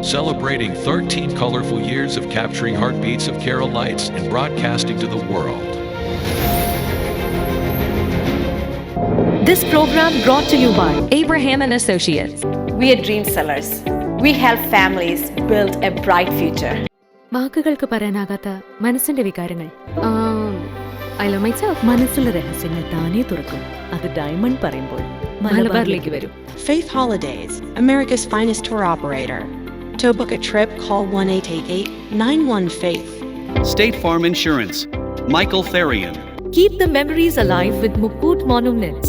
celebrating 13 colorful years of capturing heartbeats of Kerala lights and broadcasting to the world. This program brought to you by Abraham and Associates. We are dream sellers. We help families build a bright future. വാക്കുകൾക്ക് പറയാനാകാത്ത മനസ്സിന്റെ വികാരങ്ങൾ. I love myself. മനസ്സിലെ രഹസ്യങ്ങൾ താനേ തുറക്കും. അത് diamond പറയുമ്പോൾ മലബാറിലേക്ക് വരും. Faith Holidays, America's finest tour operator. To book a trip, call 1-888-91-FAITH. State Farm Insurance, Michael Therian. Keep the memories alive with Mukut Monuments.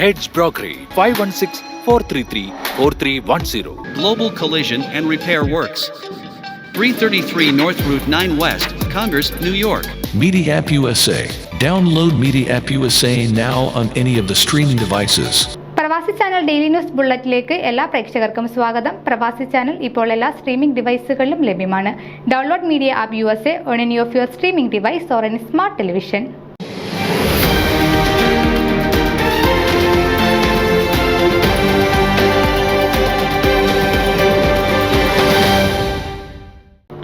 Heads Brokery 516-433-4310. Global Collision and Repair Works, 333 North Route 9 West, Congress, New York. Media App USA. Download Media App USA now on any of the streaming devices. പ്രവാസി channel daily news ബുള്ളറ്റിലേക്ക് എല്ലാ പ്രേക്ഷകർക്കും സ്വാഗതം. പ്രവാസി channel ഇപ്പോൾ എല്ലാ streaming ഡിവൈസുകളിലും ലഭ്യമാണ്. Download media app USA on any of your streaming device or any smart television.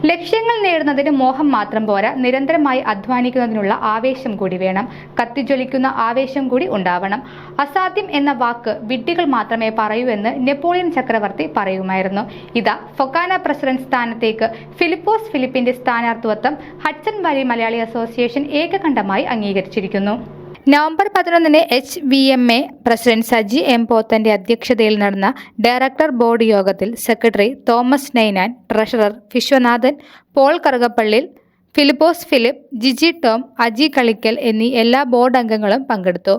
ലക്ഷ്യങ്ങൾ നേടുന്നതിന് മോഹം മാത്രം പോരാ, നിരന്തരമായി അധ്വാനിക്കുന്നതിനുള്ള ആവേശം കൂടി വേണം. കത്തിജ്വലിക്കുന്ന ആവേശം കൂടി ഉണ്ടാവണം. അസാധ്യം എന്ന വാക്ക് വിഡ്ഢികൾ മാത്രമേ പറയൂ എന്ന് നെപ്പോളിയൻ ചക്രവർത്തി പറയുമായിരുന്നു. ഇതാ ഫൊക്കാന പ്രസിഡന്റ് സ്ഥാനത്തേക്ക് ഫിലിപ്പോസ് ഫിലിപ്പിന്റെ സ്ഥാനാർത്ഥിത്വം ഹഡ്സൺ വാലി മലയാളി അസോസിയേഷൻ ഏകകണ്ഠമായി അംഗീകരിച്ചിരിക്കുന്നു. November 11 HVMA president Saji M പോത്തന്റെ അധ്യക്ഷതയിൽ നടന്ന ഡയറക്ടർ ബോർഡ് യോഗത്തിൽ secretary Thomas Nainan, treasurer Viswanathan, Paul Karukappallil, Philipose Philip, Jiji Tom, Aji Kalikkal എന്നീ എല്ലാ ബോർഡ് അംഗങ്ങളും പങ്കെടുത്തു.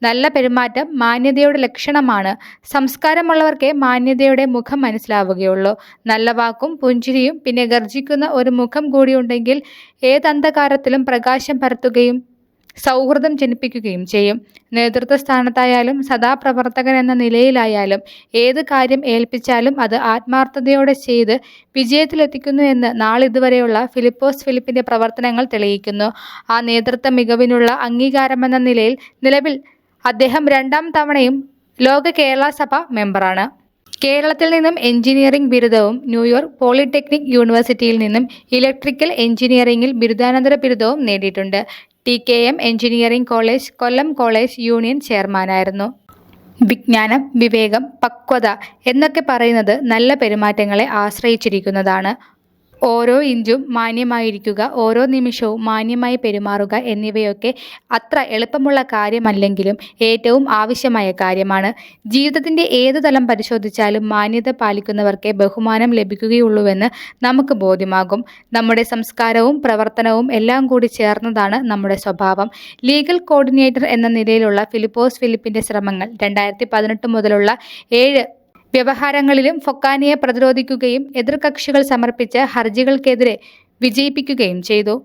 നല്ല പെരുമാറ്റം മാന്യതയുടെ ലക്ഷണമാണ്. സംസ്കാരമുള്ളവർക്കേ മാന്യതയുടെ മുഖം മനസ്സിലാവുകയുള്ളൂ. നല്ല വാക്കും പുഞ്ചിരിയും പിന്നെ ഗർജിക്കുന്ന ഒരു മുഖം കൂടിയുണ്ടെങ്കിൽ ഏതന്ധകാരത്തിലും പ്രകാശം പരത്തുകയും സൗഹൃദം ജനിപ്പിക്കുകയും ചെയ്യും. നേതൃത്വ സ്ഥാനത്തായാലും സദാപ്രവർത്തകൻ എന്ന നിലയിലായാലും ഏത് കാര്യം ഏൽപ്പിച്ചാലും അത് ആത്മാർത്ഥതയോടെ ചെയ്ത് വിജയത്തിലെത്തിക്കുന്നു എന്ന് നാളിതുവരെയുള്ള ഫിലിപ്പോസ് ഫിലിപ്പിന്റെ പ്രവർത്തനങ്ങൾ തെളിയിക്കുന്നു. ആ നേതൃത്വ മികവിനുള്ള അംഗീകാരമെന്ന നിലയിൽ നിലവിൽ അദ്ദേഹം 2ാം തവണയും ലോക കേരള സഭ മെമ്പറാണ്. കേരളത്തിൽ നിന്നും എഞ്ചിനീയറിംഗ് ബിരുദവും ന്യൂയോർക്ക് പോളിടെക്നിക് യൂണിവേഴ്സിറ്റിയിൽ നിന്നും ഇലക്ട്രിക്കൽ എഞ്ചിനീയറിംഗിൽ ബിരുദാനന്തര ബിരുദവും നേടിയിട്ടുണ്ട്. TKM എഞ്ചിനീയറിംഗ് കോളേജ്, കൊല്ലം കോളേജ് യൂണിയൻ ചെയർമാനായിരുന്നു. വിജ്ഞാനം, വിവേകം, പക്വത എന്നൊക്കെ പറയുന്നത് നല്ല പെരുമാറ്റങ്ങളെ ആശ്രയിച്ചിരിക്കുന്നതാണ്. ഓരോ ഇഞ്ചും മാന്യമായിരിക്കുക, ഓരോ നിമിഷവും മാന്യമായി പെരുമാറുക എന്നിവയൊക്കെ അത്ര എളുപ്പമുള്ള കാര്യമല്ലെങ്കിലും ഏറ്റവും ആവശ്യമായ കാര്യമാണ്. ജീവിതത്തിൻ്റെ ഏതു തലം പരിശോധിച്ചാലും മാന്യത പാലിക്കുന്നവർക്കേ ബഹുമാനം ലഭിക്കുകയുള്ളൂവെന്ന് നമുക്ക് ബോധ്യമാകും. നമ്മുടെ സംസ്കാരവും പ്രവർത്തനവും എല്ലാം കൂടി ചേർന്നതാണ് നമ്മുടെ സ്വഭാവം. ലീഗൽ കോർഡിനേറ്റർ എന്ന നിലയിലുള്ള ഫിലിപ്പോസ് ഫിലിപ്പിന്റെ ശ്രമങ്ങൾ 2018 മുതലുള്ള 7 വ്യവഹാരങ്ങളിലും ഫൊക്കാനയെ പ്രതിരോധിക്കുകയും എതിർകക്ഷികൾ സമർപ്പിച്ച ഹർജികൾക്കെതിരെ വിജയിപ്പിക്കുകയും ചെയ്തു.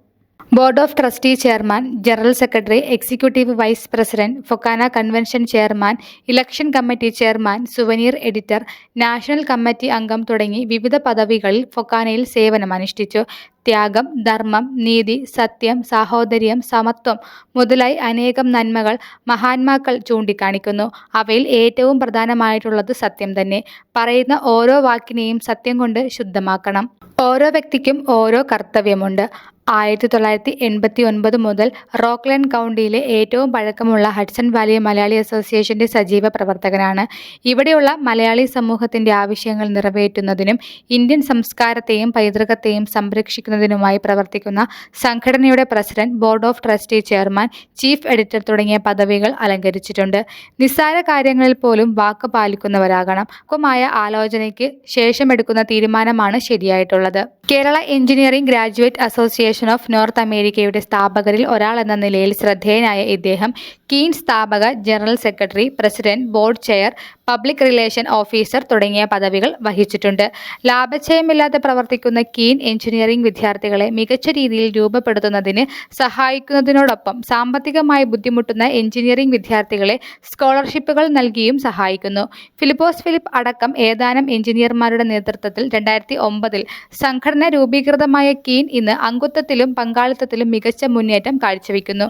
Board of trustee chairman, general secretary, executive vice president, FOKANA convention chairman, election committee chairman, souvenir editor, national committee അംഗം തുടങ്ങി വിവിധ പദവികളിൽ ഫൊക്കാനയിൽ സേവനമനുഷ്ഠിച്ചു. ത്യാഗം, ധർമ്മം, നീതി, സത്യം, സാഹോദര്യം, സമത്വം മുതലായി അനേകം നന്മകൾ മഹാന്മാക്കൾ ചൂണ്ടിക്കാണിക്കുന്നു. അവയിൽ ഏറ്റവും പ്രധാനമായിട്ടുള്ളത് സത്യം തന്നെ. പറയുന്ന ഓരോ വാക്കിനെയും സത്യം കൊണ്ട് ശുദ്ധമാക്കണം. ഓരോ വ്യക്തിക്കും ഓരോ കർത്തവ്യമുണ്ട്. 1989 മുതൽ റോക്ക്ലൻഡ് കൗണ്ടിയിലെ ഏറ്റവും പഴക്കമുള്ള ഹഡ്സൺ വാലി മലയാളി അസോസിയേഷന്റെ സജീവ പ്രവർത്തകനാണ്. ഇവിടെയുള്ള മലയാളി സമൂഹത്തിന്റെ ആവശ്യങ്ങൾ നിറവേറ്റുന്നതിനും ഇന്ത്യൻ സംസ്കാരത്തെയും പൈതൃകത്തെയും സംരക്ഷിക്കുന്നതിനുമായി പ്രവർത്തിക്കുന്ന സംഘടനയുടെ president, board of trustee chairman, chief editor തുടങ്ങിയ പദവികൾ അലങ്കരിച്ചിട്ടുണ്ട്. നിസ്സാര കാര്യങ്ങളിൽ പോലും വാക്ക് പാലിക്കുന്നവരാകണം. മായ ആലോചനയ്ക്ക് ശേഷമെടുക്കുന്ന തീരുമാനമാണ് ശരിയായിട്ടുള്ളത്. Kerala engineering graduate association of North അമേരിക്കയുടെ സ്ഥാപകരിൽ ഒരാൾ എന്ന നിലയിൽ ശ്രദ്ധേയനായ ഇദ്ദേഹം കീൻ സ്ഥാപക, general secretary, president, board chair, public relation officer തുടങ്ങിയ പദവികൾ വഹിച്ചിട്ടുണ്ട്. ലാഭക്ഷയമില്ലാതെ പ്രവർത്തിക്കുന്ന കീൻ എഞ്ചിനീയറിംഗ് വിദ്യാർത്ഥികളെ മികച്ച രീതിയിൽ രൂപപ്പെടുത്തുന്നതിന് സഹായിക്കുന്നതിനോടൊപ്പം സാമ്പത്തികമായി ബുദ്ധിമുട്ടുന്ന എഞ്ചിനീയറിംഗ് വിദ്യാർത്ഥികളെ സ്കോളർഷിപ്പുകൾ നൽകിയും സഹായിക്കുന്നു. ഫിലിപ്പോസ് ഫിലിപ്പ് അടക്കം ഏതാനും എഞ്ചിനീയർമാരുടെ നേതൃത്വത്തിൽ 2009 സംഘടന രൂപീകൃതമായ കീൻ ഇന്ന് അംഗത്വത്തിലും പങ്കാളിത്തത്തിലും മികച്ച മുന്നേറ്റം കാഴ്ചവെക്കുന്നു.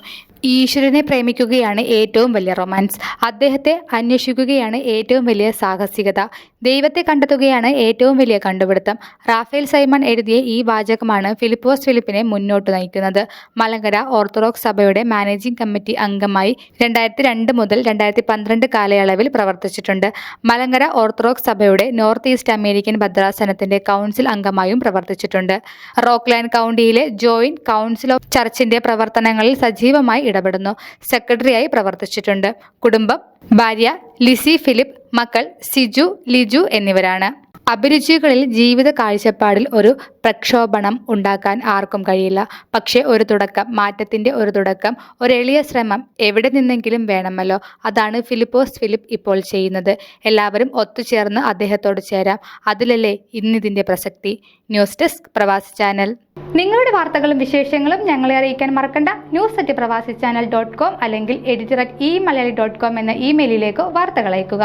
ഈശ്വരനെ പ്രേമിക്കുകയാണ് ഏറ്റവും വലിയ റൊമാൻസ്. അദ്ദേഹത്തെ അന്വേഷിക്കുകയാണ് ഏറ്റവും വലിയ സാഹസികത. ദൈവത്തെ കണ്ടെത്തുകയാണ് ഏറ്റവും വലിയ കണ്ടുപിടുത്തം. റാഫേൽ സൈമൺ എഴുതിയ ഈ വാചകമാണ് ഫിലിപ്പോസ് ഫിലിപ്പിനെ മുന്നോട്ട് നയിക്കുന്നത്. മലങ്കര ഓർത്തഡോക്സ് സഭയുടെ മാനേജിംഗ് കമ്മിറ്റി അംഗമായി 2002 മുതൽ 2012 കാലയളവിൽ പ്രവർത്തിച്ചിട്ടുണ്ട്. മലങ്കര ഓർത്തഡോക്സ് സഭയുടെ നോർത്ത് ഈസ്റ്റ് അമേരിക്കൻ ഭദ്രാസനത്തിന്റെ കൗൺസിൽ അംഗമായും പ്രവർത്തിച്ചിട്ടുണ്ട്. റോക്ക്ലാൻഡ് കൗണ്ടിയിലെ ജോയിന്റ് കൗൺസിൽ ഓഫ് ചർച്ചിന്റെ പ്രവർത്തനങ്ങളിൽ സജീവമായി ഇടപെടുന്നു. സെക്രട്ടറിയായി പ്രവർത്തിച്ചിട്ടുണ്ട്. കുടുംബം: ഭാര്യ ലിസി ഫിലിപ്പ്, മക്കൾ സിജു, ലിജു എന്നിവരാണ്. അഭിരുചികളിൽ ജീവിത കാഴ്ചപ്പാടിൽ ഒരു പ്രക്ഷോഭണം ഉണ്ടാക്കാൻ ആർക്കും കഴിയില്ല. പക്ഷേ ഒരു തുടക്കം, മാറ്റത്തിന്റെ ഒരു തുടക്കം, ഒരു എളിയ ശ്രമം എവിടെ നിന്നെങ്കിലും വേണമല്ലോ. അതാണ് ഫിലിപ്പോസ് ഫിലിപ്പ് ഇപ്പോൾ ചെയ്യുന്നത്. എല്ലാവരും ഒത്തുചേർന്ന് അദ്ദേഹത്തോട് ചേരാം. അതിലല്ലേ ഇന്നിതിന്റെ പ്രസക്തി. ന്യൂസ് ഡെസ്ക് പ്രവാസി ചാനൽ. നിങ്ങളുടെ വാർത്തകളും വിശേഷങ്ങളും ഞങ്ങളെ അറിയിക്കാൻ മറക്കണ്ട. news@pravasichannel.com അല്ലെങ്കിൽ editor@eMalayali.com എന്ന ഇമെയിലിലേക്ക് വാർത്തകൾ അയക്കുക.